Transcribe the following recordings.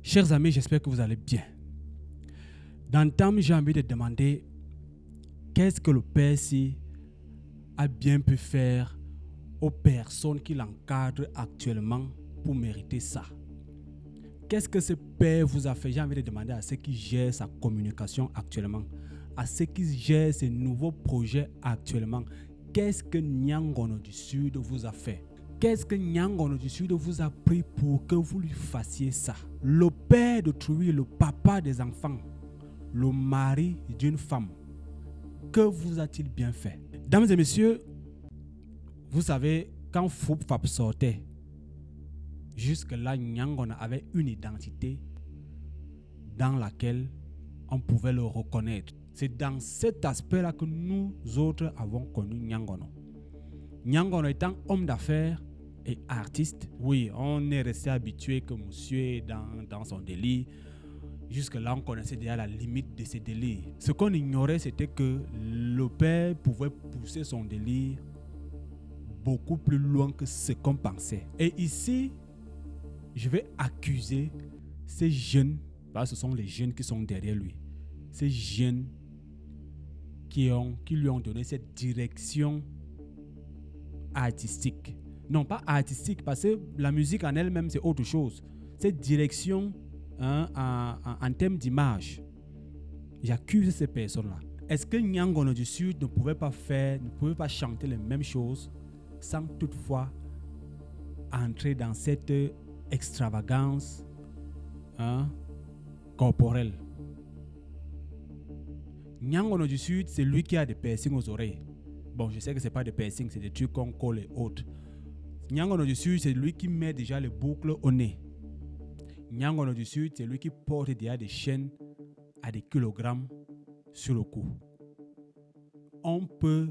Chers amis, j'espère que vous allez bien. D'entame, j'ai envie de demander qu'est-ce que le Père a bien pu faire aux personnes qui l'encadrent actuellement pour mériter ça. Qu'est-ce que ce Père vous a fait? J'ai envie de demander à ceux qui gèrent sa communication actuellement, à ceux qui gèrent ses nouveaux projets actuellement. Qu'est-ce que Nyangono du Sud vous a fait? Qu'est-ce que Nyangono du Sud vous a pris pour que vous lui fassiez ça? Le père d'autrui, le papa des enfants, le mari d'une femme, que vous a-t-il bien fait? Dames et messieurs, vous savez, quand Foup Fap sortait, jusque-là, Nyangono avait une identité dans laquelle on pouvait le reconnaître. C'est dans cet aspect-là que nous autres avons connu Nyangono. Nyangono étant homme d'affaires et artiste, oui, on est resté habitué que monsieur est dans son délire. Jusque-là, on connaissait déjà la limite de ses délires. Ce qu'on ignorait, c'était que le père pouvait pousser son délire beaucoup plus loin que ce qu'on pensait. Et ici, je vais accuser ces jeunes, parce que ce sont les jeunes qui sont derrière lui, ces jeunes qui lui ont donné cette direction artistique. Non, pas artistique, parce que la musique en elle-même, c'est autre chose. Cette direction en termes d'image, j'accuse ces personnes-là. Est-ce que Nyangono du Sud ne pouvait pas chanter les mêmes choses sans toutefois entrer dans cette extravagance corporelle? Nyangono du Sud, c'est lui qui a des piercings aux oreilles. Bon, je sais que ce n'est pas des piercings, c'est des trucs qu'on colle et autres. Nyangono du Sud, c'est lui qui met déjà les boucles au nez. Nyangono du Sud, c'est lui qui porte déjà des chaînes à des kilogrammes sur le cou. On peut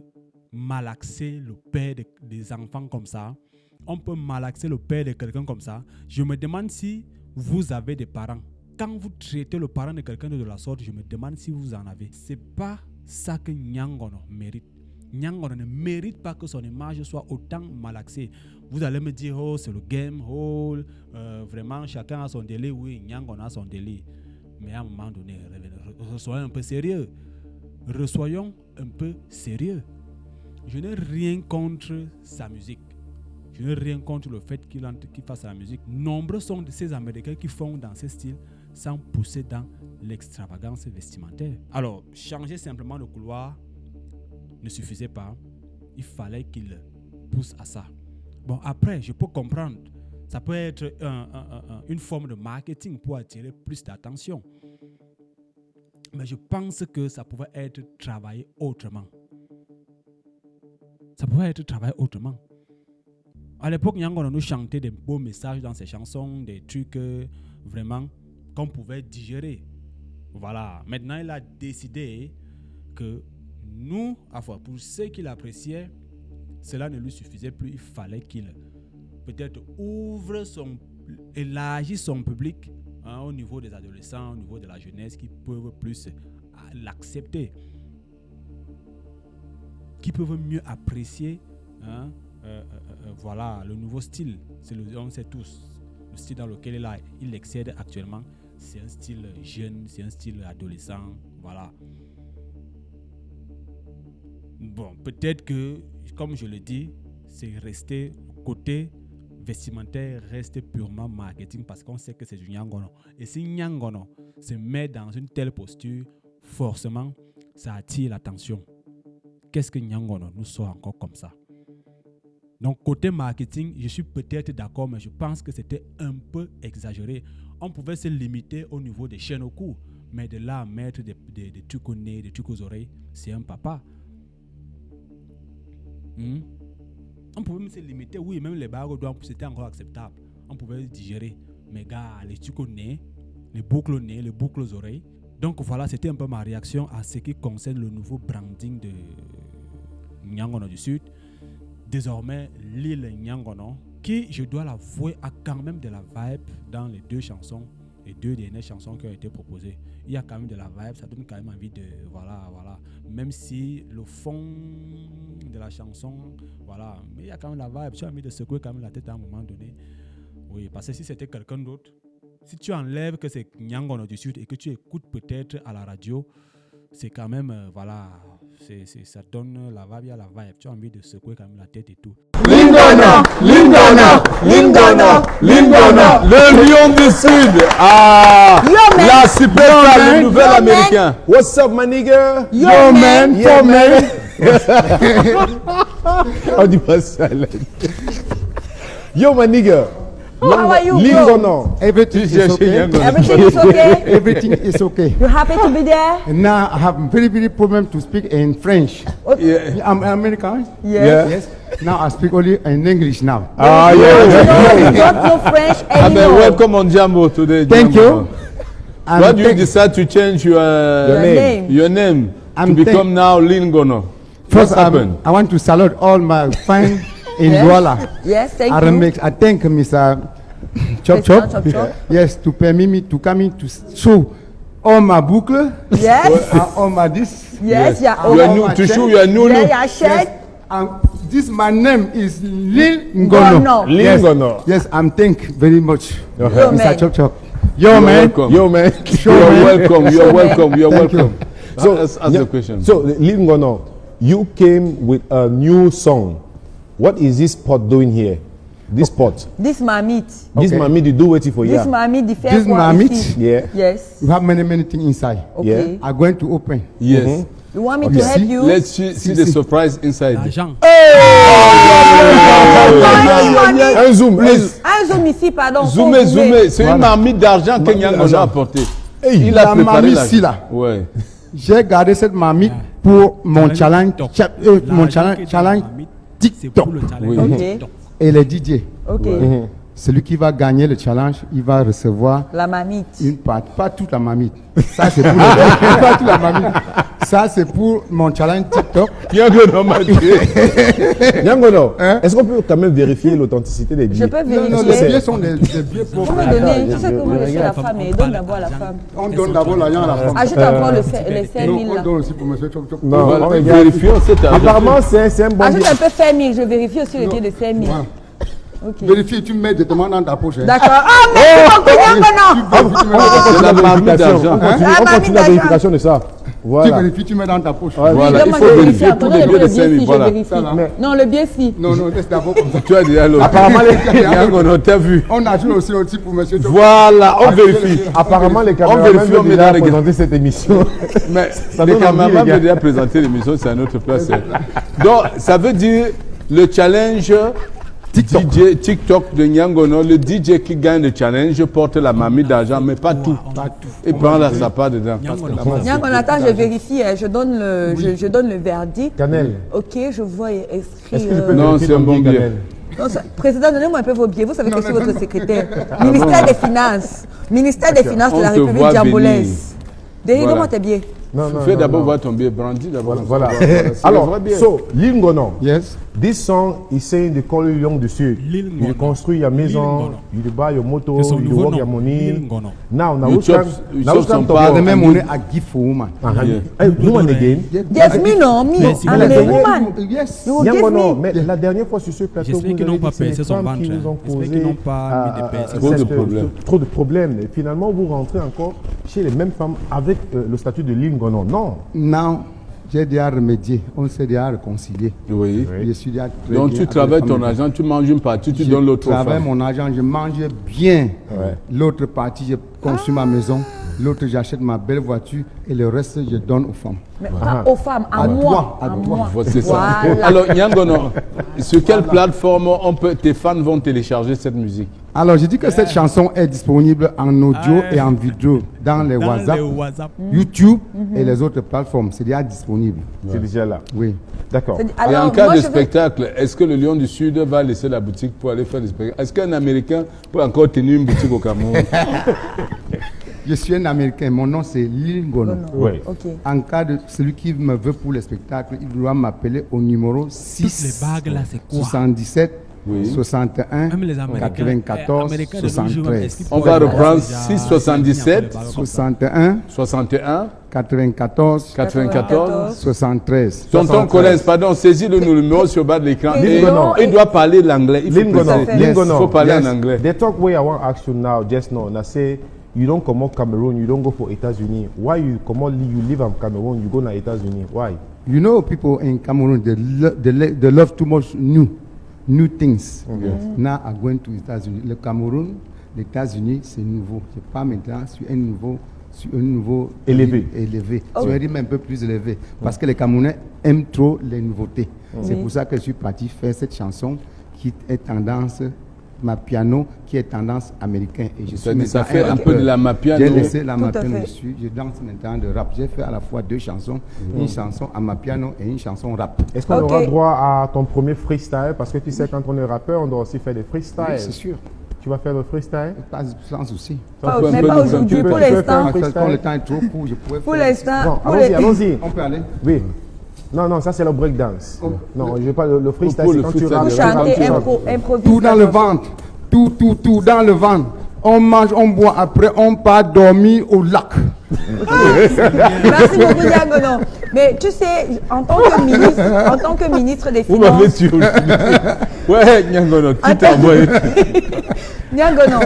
malaxer le père des enfants comme ça. On peut malaxer le père de quelqu'un comme ça. Je me demande si vous avez des parents. Quand vous traitez le parent de quelqu'un de la sorte, je me demande si vous en avez. C'est pas ça que Nyangono mérite. Nyangono ne mérite pas que son image soit autant malaxée. Vous allez me dire, oh, c'est le game, oh, vraiment, chacun a son délire. Oui, Nyangono a son délire. Mais à un moment donné, soyons un peu sérieux. Soyons un peu sérieux. Je n'ai rien contre sa musique. Je n'ai rien contre le fait qu'il fasse la musique. Nombreux sont de ces Américains qui font dans ce style sans pousser dans l'extravagance vestimentaire. Alors, changer simplement le couloir ne suffisait pas. Il fallait qu'il pousse à ça. Bon, après, je peux comprendre. Ça peut être une forme de marketing pour attirer plus d'attention. Mais je pense que ça pouvait être travaillé autrement. Ça pouvait être travaillé autrement. À l'époque, Nyangono nous chantait des beaux messages dans ses chansons, des trucs vraiment qu'on pouvait digérer. Voilà. Maintenant, il a décidé que nous, pour ceux qui l'appréciaient, cela ne lui suffisait plus. Il fallait qu'il peut-être élargisse son public au niveau des adolescents, au niveau de la jeunesse qui peuvent plus l'accepter, qui peuvent mieux apprécier voilà, le nouveau style. On sait tous, le style dans lequel il excède actuellement, c'est un style jeune, c'est un style adolescent, voilà. Bon, peut-être que, comme je le dis, c'est resté côté vestimentaire, reste purement marketing parce qu'on sait que c'est du Nyangono. Et si Nyangono se met dans une telle posture, forcément, ça attire l'attention. Qu'est-ce que Nyangono nous sort encore comme ça? Donc, côté marketing, je suis peut-être d'accord, mais je pense que c'était un peu exagéré. On pouvait se limiter au niveau des chaînes au cou, mais de là à mettre des trucs au nez, des trucs aux oreilles, c'est un papa. On pouvait même se limiter, oui, même les barres d'oie, c'était encore acceptable. On pouvait digérer. Mais gars, les trucs au nez, les boucles au nez, les boucles aux oreilles. Donc voilà, c'était un peu ma réaction à ce qui concerne le nouveau branding de Nyangono du Sud. Désormais, l'île Nyangono, qui, je dois l'avouer, a quand même de la vibe dans les deux dernières chansons qui ont été proposées. Il y a quand même de la vibe, ça donne quand même envie de... Voilà. Même si le fond de la chanson, voilà, mais il y a quand même la vibe. Tu as envie de secouer quand même la tête à un moment donné. Oui, parce que si c'était quelqu'un d'autre, si tu enlèves que c'est Nyangono du Sud et que tu écoutes peut-être à la radio, c'est quand même, voilà, ça donne la vibe à la vibe. Tu as envie de secouer quand même la tête et tout. Lingono, Lingono, Lingono, Lingono, le lion du Sud. Ah, la superstar, le nouvel américain. What's up, my nigga? Yo, man, Yeah, for man. On dit pas ça. Là. Yo, my nigga. How are you, bro? Lingono. Everything is okay. Everything is okay? Everything is okay. You happy to be there? And now I have very, very problem to speak in French. Yeah. I'm American. Yes. Yes. Now I speak only in English now. Ah, You yeah. don't know French Ah, ben, anymore. welcome on Jambo today. Thank Jambo. you. Why do you thank- decide to change your name. Your name I'm to become now Lingono? First, What happened? I want to salute all my fans in Yes. Douala. Yes, thank I, you. I thank Mr. Chop Mr. Chop. Chop Chop. Yes, to permit me to come in to show all my boucle, Yes. all my this. Yes, yeah. You are Oh, new, my to check. show you are new Yeah, look. yeah, check. And this my name is Lil Gono. Ngono. Lingono. Yes, I'm thank very much, Yo, Mr. man. Chop Chop. You Yo are man, welcome. Yo, man. You are man. welcome. You are welcome. You are Thank you. welcome. So ask the question. So, Lingono, you came with a new song. What is this pot doing here? This pot. This marmite. This Okay. mommy, they do waiting for you. This marmite, the This first one marmite? ici. Yeah. Yes. we have many things inside. Okay. I'm going to open. Yes. You want me Okay. to help See? you? Let's see the surprise inside. L'argent. Un zoom, please. Un zoom ici, pardon. Zoomez, Faut zoomer. zoomez. C'est une Voilà. marmite d'argent que Nyangono a d'argent. apporté. Hey, Il a la préparé marmite la ici, là. Ouais. J'ai gardé cette marmite pour mon challenge, mon L'argent qui est dans challenge la marmite, c'est TikTok. pour le challenge Oui. Ok. TikTok. Et les DJ. Ok. Celui qui va gagner le challenge, il va recevoir La marmite. une partie, pas toute la marmite. Ça c'est pour pas toute la marmite. Ça c'est pour mon challenge TikTok. Nyangono m'a tué. Yangono, Hein? est-ce qu'on peut quand même vérifier l'authenticité des billets? Je peux Non, non, les vérifier. billets sont des billets Vous propres. me donnez, tu sais que moi je suis la femme et donne d'abord à la femme. On donne d'abord l'argent à la femme. Ajoute encore les 5 Non, 000 on là. donne aussi pour monsieur Chop Chop. Non, Voilà, on regarde. vérifions cet argent. Apparemment, c'est un bon Ajoute billet. un peu 5 000, je vérifie aussi le billet de 5 000. Ouais. Ok. Vérifie, tu mets directement dans ta poche. Hein. D'accord. Ah, mais non. C'est la marmite vérification. d'argent. On continue, La on marmite continue la d'argent. vérification de ça. Tu Voilà. vérifies, tu mets dans ta poche. Voilà, il Évidemment, faut je vérifie. vérifier pour Attendez, les le billets de billet 5 000. si, je Voilà. vérifie. Non, le billet si. Non, non, laisse d'abord comme ça. Tu as déjà l'autre. Apparemment, Nyangono, t'as vu. On ajoute aussi pour monsieur Chop Chop. Voilà, on vérifie. apparemment, les On caméramans vérifie, on veulent met dans déjà les gars. présenter cette émission. Mais donne les envie, caméramans les gars. veulent déjà présenter l'émission, c'est à notre place. Donc, ça veut dire le challenge DJ TikTok de Nyangono, le DJ qui gagne le challenge porte la marmite d'argent, mais pas tout. Et prend sa part dedans. Nyangono, attends, je vérifie. Je donne je donne le verdict. Cannelle. Ok, je vois écrit. Est-ce que je peux Non, vérifier c'est un ton bon billet, billet. Cannelle? Non, président, donnez-moi un peu vos billets. Vous savez que je suis votre secrétaire. Ministère des Finances. Ministère des Finances de la On te République voit diabolaise. Donne-moi Voilà. tes billets. Non, non, Fais non, d'abord non. voir ton billet, Brandy d'abord. Voilà. C'est le Alors, vrai billet. so, Lingono, Yes. this song is saying they call you Lion du Sud. Lingono. You construit your maison, Lingono. you buy your moto, C'est son you nouveau work nom. your money. Lingono. Now, You chop some power. The même on est à Gift for Woman. Hey, woman again. Yes, me no, me. Merci. I'm La a dernière- woman. Yes. You will give Yangono, me. mais la dernière fois sur ce plateau, J'espère vous qu'ils avez n'ont dit pas que c'est percé les son femmes ventre, qui hein. vous ont J'espère causé qu'ils n'ont pas mis des percées. Trop de problèmes. trop de problèmes. Et finalement, vous rentrez encore chez les mêmes femmes avec le statut de Lingono. Non. Non, j'ai déjà remédié. On s'est déjà réconcilié. Oui. Je suis déjà très Donc bien tu avec travailles les ton femmes. argent, tu manges une partie, tu Je donnes l'autre aux travaille femmes. mon argent, je mange bien. L'autre partie, je construis ma maison. L'autre, j'achète ma belle voiture. Et le reste, je donne aux femmes. Mais pas aux femmes, à À moi. toi, à À toi. moi. Voilà, c'est ça. Voilà. Alors Nyangono, sur quelle plateforme tes fans vont télécharger cette musique? Alors, je dis que cette chanson est disponible en audio Ah, et en vidéo dans les Dans WhatsApp, les WhatsApp. YouTube et les autres plateformes. C'est déjà disponible. C'est déjà là. Oui. D'accord. Et en Alors, cas moi, de je vais- spectacle, est-ce que le Lion du Sud va laisser la boutique pour aller faire des spectacles? Est-ce qu'un Américain peut encore tenir une boutique au Cameroun? Je suis un Américain. Mon nom, c'est Lil Ngono. Oui. Ok. En cas de celui qui me veut pour les spectacles, il doit m'appeler au numéro Toutes les 6 bagues là, c'est quoi? 77 Oui. 61, Même les Américains, 94, Américains de nos jours, est-ce 73. qu'ils On pourraient va déjà reprendre faire 6,77, comme ça? 61, 61, 94, 94. 73. Tonton Collins, pardon, saisis le numéro sur le bas de l'écran. Et Lingono. il doit parler l'anglais. Il faut Lingono, préciser. Lingono. Il faut parler Yes. en anglais. The talk where I want to ask you now, just now, I say you don't come out Cameroon, you don't go for États-Unis. Why you come out, you live in Cameroon, you go to États-Unis? Why? You know, people in Cameroon, they love too much new things. Now I'm going to États-Unis. Le Cameroun, les États-Unis, c'est nouveau. C'est pas maintenant sur un niveau Élevé. Sur un rythme un peu plus élevé. Parce que les Camerounais aiment trop les nouveautés. C'est pour ça que je suis parti faire cette chanson qui est tendance ma piano, qui est tendance américain. Et je suis C'est-à-dire, ça maintenant fait un peu de la mapiano. J'ai laissé la Tout à mapiano fait. dessus. Je danse maintenant de rap. J'ai fait à la fois 2 chansons, une chanson à ma piano et une chanson rap. Est-ce qu'on Ok. aura droit à ton premier freestyle? Parce que tu sais, quand on est rappeur, on doit aussi faire des freestyles. Oui, c'est sûr. Tu vas faire le freestyle? Pas sans souci. Pas- peut un mais peu pas nous aujourd'hui, un peu- pour tu peux l'instant. faire Parce que quand le temps est trop court, je pourrais Pour faire. l'instant. Bon, pour allons-y, les- allons-y. On peut aller. Oui. Non, ça c'est le breakdance. Non, je veux pas le freestyle, Pour c'est le quand tu freestyle, rappes. Vous le rap, chantez, tu chantes. improvisez. Tout dans le ventre. Tout dans le ventre. On mange, on boit, après on part dormir au lac. Merci beaucoup, Diagono. Mais tu sais, en tant que ministre des Vous m'avez Finances, tué aussi. Ouais, Nyangono, qui t'a envoyé? Diagono,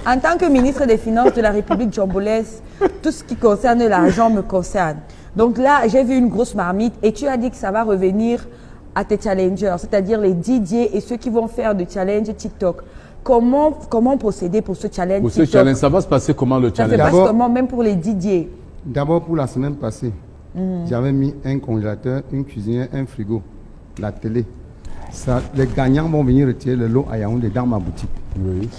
en tant que ministre des Finances de la République jambolaise, tout ce qui concerne l'argent me concerne. Donc là, j'ai vu une grosse marmite et tu as dit que ça va revenir à tes challengers, c'est-à-dire les DJ et ceux qui vont faire du challenge TikTok. Comment procéder pour ce challenge Pour ce TikTok? challenge, ça va se passer comment le Ça se challenge? passe D'abord- comment, même pour les DJ? D'abord, pour la semaine passée, j'avais mis un congélateur, une cuisinière, un frigo, la télé. Ça, les gagnants vont venir retirer le lot à Yaoundé dans ma boutique. Oui.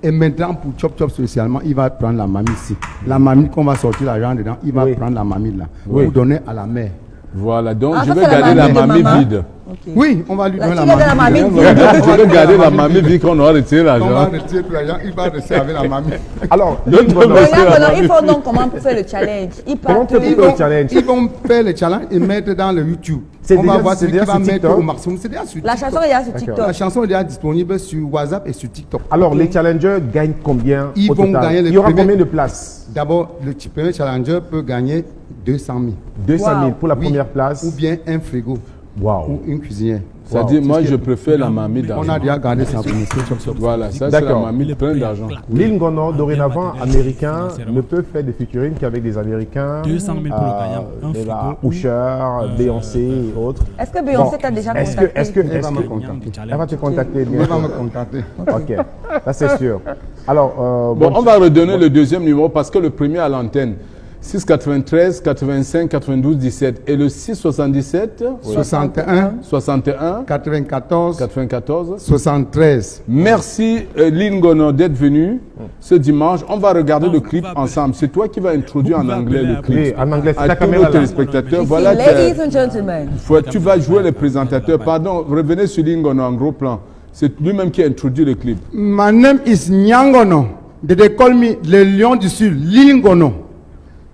Et maintenant, pour Chop Chop spécialement, il va prendre la mamie ici. La mamie qu'on va sortir l'argent dedans, il va Oui. prendre la mamie là. Oui. Pour donner à la mère. Voilà, donc Ah, je ça, vais c'est la garder la mamie de mamie maman. vide. Ok. Oui, on va lui Là, donner tu la gardes la mamie. mamie. Je vais garder la mamie vide qu'on aura retiré On va l'argent. retirer tout l'argent, il va rester avec la mamie. Alors, Donc, Lingono, donc, Bon, c'est la Diagono, mamie. il faut donc comment faire le challenge. Il Comment part tu peux Ils le vont, challenge. ils vont faire le challenge et mettre dans le YouTube. C'est On déjà- va voir c'est celui qui déjà va sur mettre TikTok. au maximum. C'est déjà sur La TikTok. chanson est là sur La TikTok. chanson est déjà disponible sur WhatsApp et sur TikTok. alors les challengers gagnent combien Ils au vont total? gagner le Il y aura premier- combien de places? D'abord, le premier challenger peut gagner 200 000. 200 000 Wow. pour la Oui. première place. Ou bien un frigo. Wow. Ou une cuisinière. C'est-à-dire, Wow. moi, je préfère la mamie On d'argent. a déjà gardé ça pour nous. Voilà, ça, c'est la D'accord. mamie plein d'argent. Lingono, dorénavant, américain, financièrement. ne peut faire des featuring qu'avec des Américains. 200 000 pour le gagnant, un des frigo là, Usher, Beyoncé et autres. Est-ce que Beyoncé Bon, t'a déjà est-ce contacté? que, est-ce que, Elle va est-ce me que- contacter. elle va te contacter Elle va bientôt. me contacter. Ok, ça c'est sûr. Alors, Bon, on va redonner le deuxième numéro parce que le premier à l'antenne, 693 85 92 17 et le 677 61, 61 94, 94. 73. Merci Lingono d'être venu ce dimanche. On va regarder le clip ensemble. C'est toi qui vas introduire en anglais le oui, clip. en anglais, c'est À la tous nos caméra là. téléspectateurs, Ici, voilà ladies and gentlemen. tu vas jouer les présentateurs. Pardon, revenez sur Lingono en gros plan. C'est lui-même qui a introduit le clip. My name is Nyangono. They call me le lion du sud, Lingono.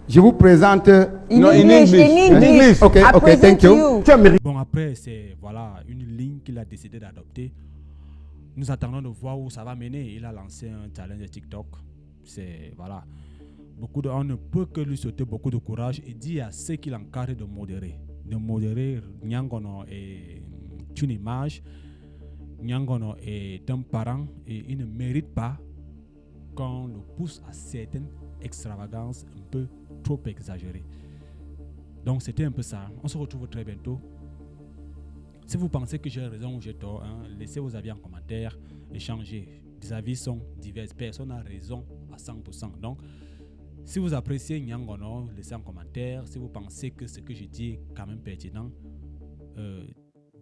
Je vous présente. In No, in English, English. in In English. English. Okay, I okay, present thank you. you. Tu es américain. Bon, après, c'est voilà, une ligne qu'il a décidé d'adopter. Nous attendons de voir où ça va mener. Il a lancé un challenge de TikTok. C'est, voilà, on ne peut que lui souhaiter beaucoup de courage et dire à ceux qui l'encadrent de modérer. De modérer. Nyangono est une image. Nyangono est un parent et il ne mérite pas qu'on le pousse à certaines extravagances un peu trop exagérées. Donc c'était un peu ça. On se retrouve très bientôt. Si vous pensez que j'ai raison ou j'ai tort, laissez vos avis en commentaire, échangez. Les avis sont divers. Personne n'a raison à 100%. Donc, si vous appréciez Nyangono, laissez en commentaire. Si vous pensez que ce que je dis est quand même pertinent,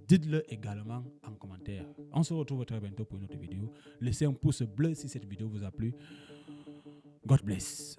dites-le également en commentaire. On se retrouve très bientôt pour une autre vidéo. Laissez un pouce bleu si cette vidéo vous a plu. God bless.